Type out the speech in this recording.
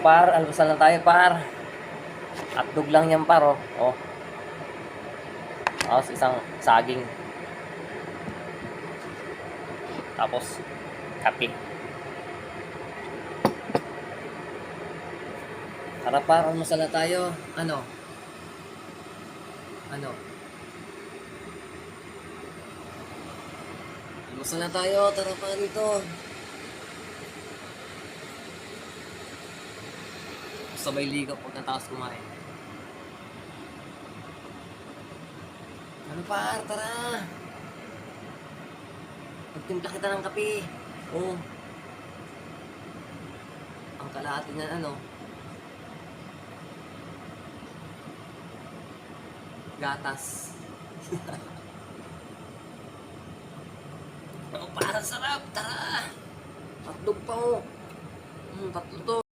Par, almusal na tayo, par. Hotdog lang yan, par, oh. Oh. Tapos isang saging. Tapos, kape. Tara, par, almusal na tayo. Ano? Ano? Almusal na tayo, tara pa dito. Sabay ligaw pagkatapos kumain. Ano, par, tara. Magtimpla kita ng kape. Oh. Ang kalahati na ano. Gatas. Oh, parang sarap. Tara. Hotdog pa, oh. Tatlo to.